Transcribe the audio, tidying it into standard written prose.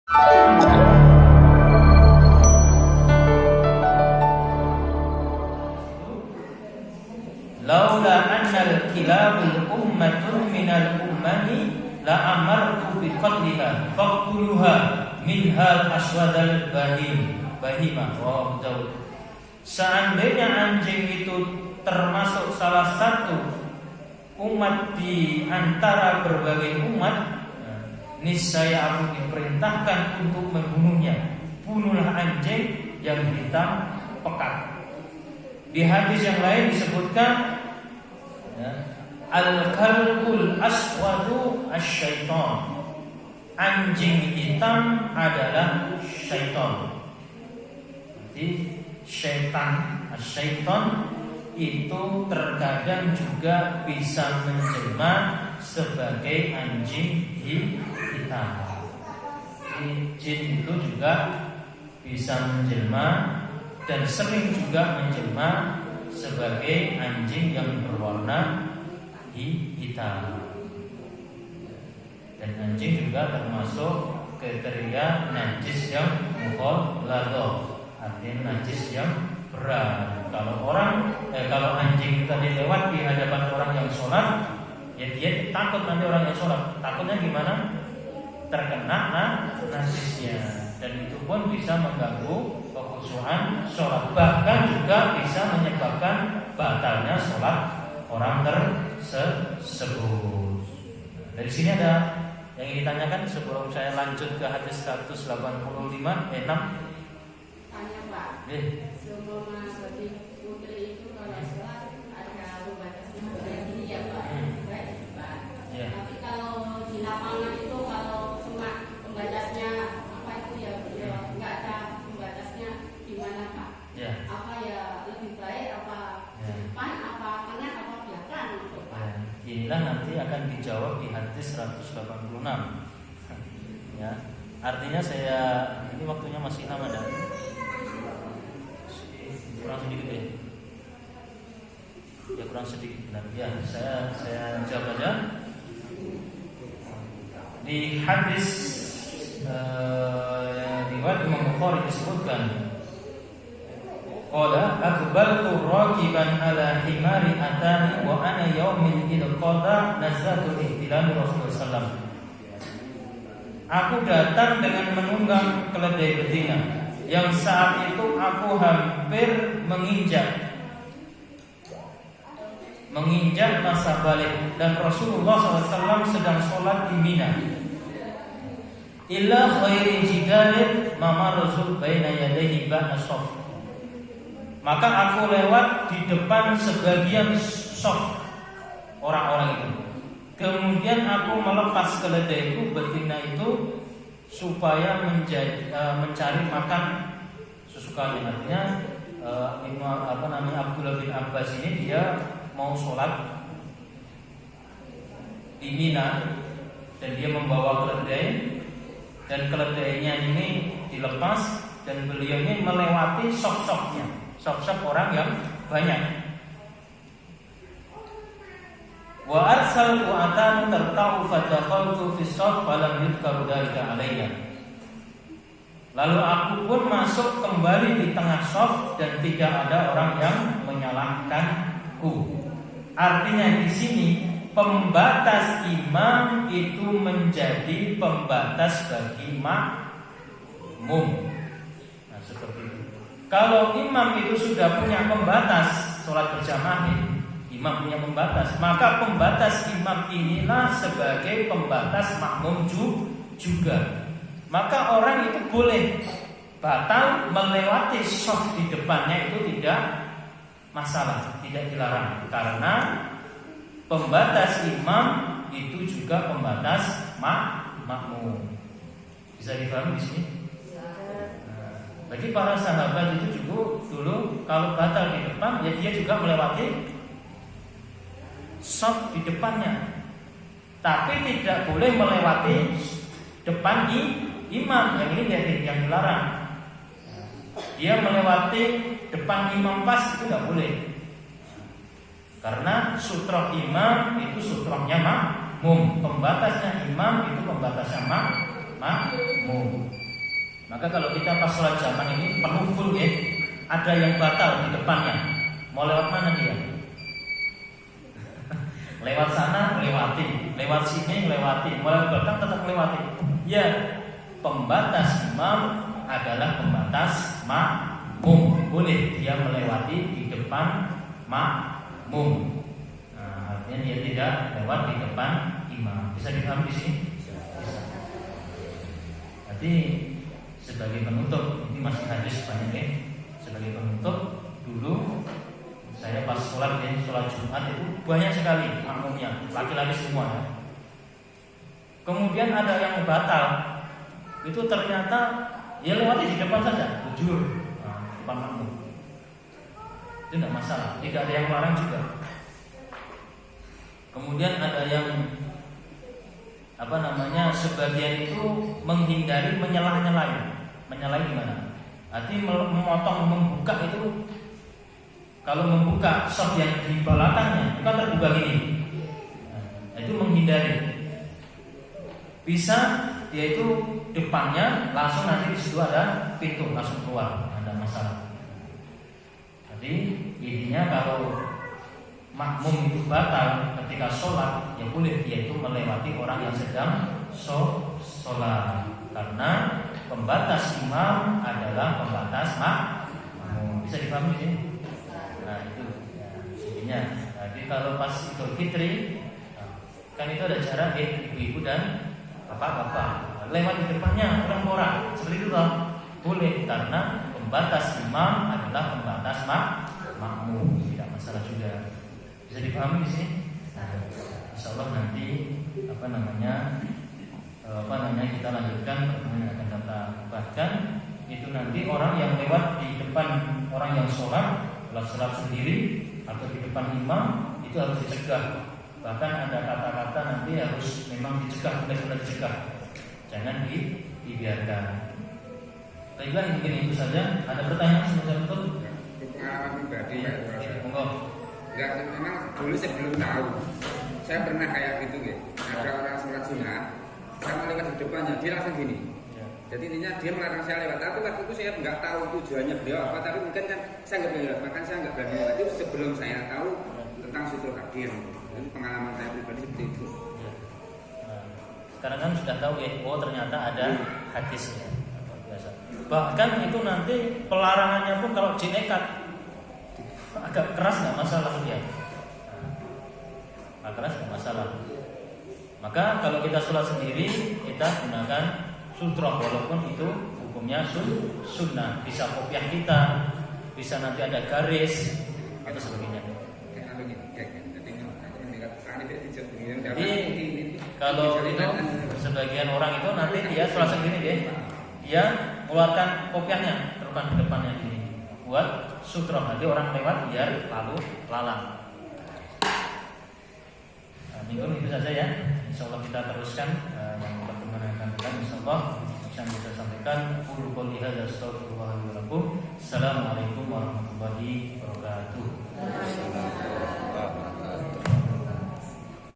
Laula annal kilabul ummatun minal ummani la amartu bi qatliha faqtuluha minhal aswadal bahimah. Wow, jauh. Seandainya anjing itu termasuk salah satu umat di antara berbagai umat, niscaya aku diperintahkan untuk membunuhnya. Bunuhlah anjing yang hitam pekat. Di hadis yang lain disebutkan al-kalbul aswadu asyaiton. Anjing hitam adalah syaitan. Jadi syaitan itu terkadang juga bisa menjelma sebagai anjing hitam. Jin itu juga bisa menjelma dan sering juga menjelma sebagai anjing yang berwarna hitam. Dan anjing juga termasuk kriteria najis yang mughalladah, artinya najis yang berat. Kalau anjing tadi lewat di hadapan orang yang sholat, ya dia takut nanti orang yang sholat. Takutnya gimana? Terkena najisnya, dan itu pun bisa mengganggu kekhusyuan sholat. Bahkan juga bisa menyebabkan batalnya sholat orang tersebut. Dari sini ada yang ingin ditanyakan sebelum saya lanjut ke hadis 185 6. Tanya Pak, sebelum bagi putri itu kalau sholat ada pembatasnya begini ya Pak, baik Pak. Tapi kalau di lapangan itu kalau cuma pembatasnya apa itu ya nggak ada pembatasnya gimana Pak? Apa ya lebih baik apa depan apa kanan apa belakang gitu Pak? Inilah nanti akan dijawab di hadis 186. Ya, artinya ini waktunya masih lama dan kurang sedikit ya kurang sedikit benar ya. Saya jawab aja. Di hadis riwayat Imam Bukhari disebutkan qala aqbaltu raqiban ala himari atani wa ana yaumin idh qada nazatu ihtilam Rasulullah sallallahu. Aku datang dengan menunggang keledai betina yang saat itu aku hampir menginjak masa balik, dan Rasulullah SAW sedang sholat di Mina. Illa khairi jidalin mama Rasul baina yadayhi ba'da shaf. Maka aku lewat di depan sebagian shaf orang-orang itu. Kemudian aku melepas keledai itu, betina itu, supaya mencari makan sesukanya. Artinya Abdullah bin Abbas ini dia mau sholat di Mina dan dia membawa keledai, dan keledainya ini dilepas dan beliau ini melewati shaf-shafnya, shaf-shaf orang yang banyak. Wa arsaltu atan tarta'u fadakhaltu fi shaf falam yudkaru dzalika alayya. Lalu aku pun masuk kembali di tengah shaf dan tidak ada orang yang menyalahkanku. Artinya di sini pembatas imam itu menjadi pembatas bagi makmum. Nah, seperti itu. Kalau imam itu sudah punya pembatas sholat berjamaah ini, imam punya pembatas, maka pembatas imam inilah sebagai pembatas makmum juga. Maka orang itu boleh batal melewati shaf di depannya, itu tidak masalah, tidak dilarang, karena pembatas imam itu juga pembatas makmum. Bisa difahami di sini? Bagi para sahabat itu juga dulu kalau batal di depan, ya dia juga melewati shaf di depannya, tapi tidak boleh melewati depan imam. Yang ini yang dilarang. Dia melewati depan imam pas itu tidak boleh, karena sutra imam itu sutranya makmum, pembatasnya imam itu pembatasnya makmum. Maka kalau kita pas sholat jamaah ini penuh full ya, ada yang batal di depannya, mau lewat mana dia? Lewat sana lewati, lewat sini lewati, mau lewat belakang tetap lewati. Ya, pembatas imam adalah pembatas makmum. Boleh dia melewati di depan makmum. Nah, artinya dia tidak lewat di depan imam. Bisa dipahami di sini? Jadi sebagai penutup, ini masih hadis banyak ya. Sebagai penutup, dulu saya pas sholat Jumat itu banyak sekali makmumnya, laki-laki semua ya. Kemudian ada yang batal, itu ternyata ya lewati di depan saja, jujur, depan makmum. Itu tidak masalah, tidak ada yang larang juga. Kemudian ada yang sebagian itu menghindari menyalahi gimana? Arti memotong, membuka itu, kalau membuka shot yang di belakangnya bukan terbuka gini, nah, itu menghindari. Bisa dia itu depannya langsung nanti di situ ada pintu langsung keluar, ada masalah. Jadi intinya kalau makmum itu batal ketika sholat, ya boleh dia itu melewati orang yang sedang sholat, karena pembatas imam adalah pembatas makmum. Bisa dipahami sih? Nah itu ya, intinya. Jadi kalau pas Idul Fitri, kan itu ada jarak ya, ibu-ibu dan bapak-bapak lewat di depannya orang-orang seperti itu loh, boleh, karena pembatas imam adalah pembatas makmum, tidak masalah juga. Bisa dipahami di sini? Nah, insya Allah nanti kita lanjutkan pertemuan yang akan datang. Bahkan itu nanti orang yang lewat di depan orang yang sholat sendiri atau di depan imam itu harus dicegah. Bahkan ada kata-kata nanti harus memang dicegah, benar-benar dicegah, jangan dibiarkan. Baiklah, mungkin itu saja. Ada pertanyaan sebentar? Pengalaman pribadi ya, monggo. Ya, memang dulu sebelum tahu, saya pernah kayak gitu ya. Ada orang sholat sunnah, saya lewat di depannya, dia langsung gini. Jadi intinya dia melarang saya lewat. Tapi waktu itu saya nggak tahu tujuannya beliau apa. Tapi mungkin kan saya nggak berani lewat, makanya saya nggak berani lewat. Itu sebelum saya tahu tentang sutra hadir. Itu pengalaman saya pribadi seperti itu. Karena kan sudah tahu ya, oh ternyata ada hadisnya. Biasa. Bahkan itu nanti pelarangannya pun kalau nekat agak keras nggak masalah dia. Agak keras nggak masalah. Maka kalau kita sholat sendiri, kita gunakan sutra, walaupun itu hukumnya sunnah. Bisa kopiah kita, bisa nanti ada garis atau sebagainya. Jadi kalau itu sebagian orang itu nanti dia sholat sendiri dia mengeluarkan kopiahnya terukan di depannya ini buat sutra, nanti orang lewat biar lalu lalang. Minggu itu saja ya. Insyaallah kita teruskan yang pertemuan yang akan datang. Insyaallah yang bisa sampaikan. Qul hadza astaghfirullah wa lakum. Assalamualaikum warahmatullahi wabarakatuh.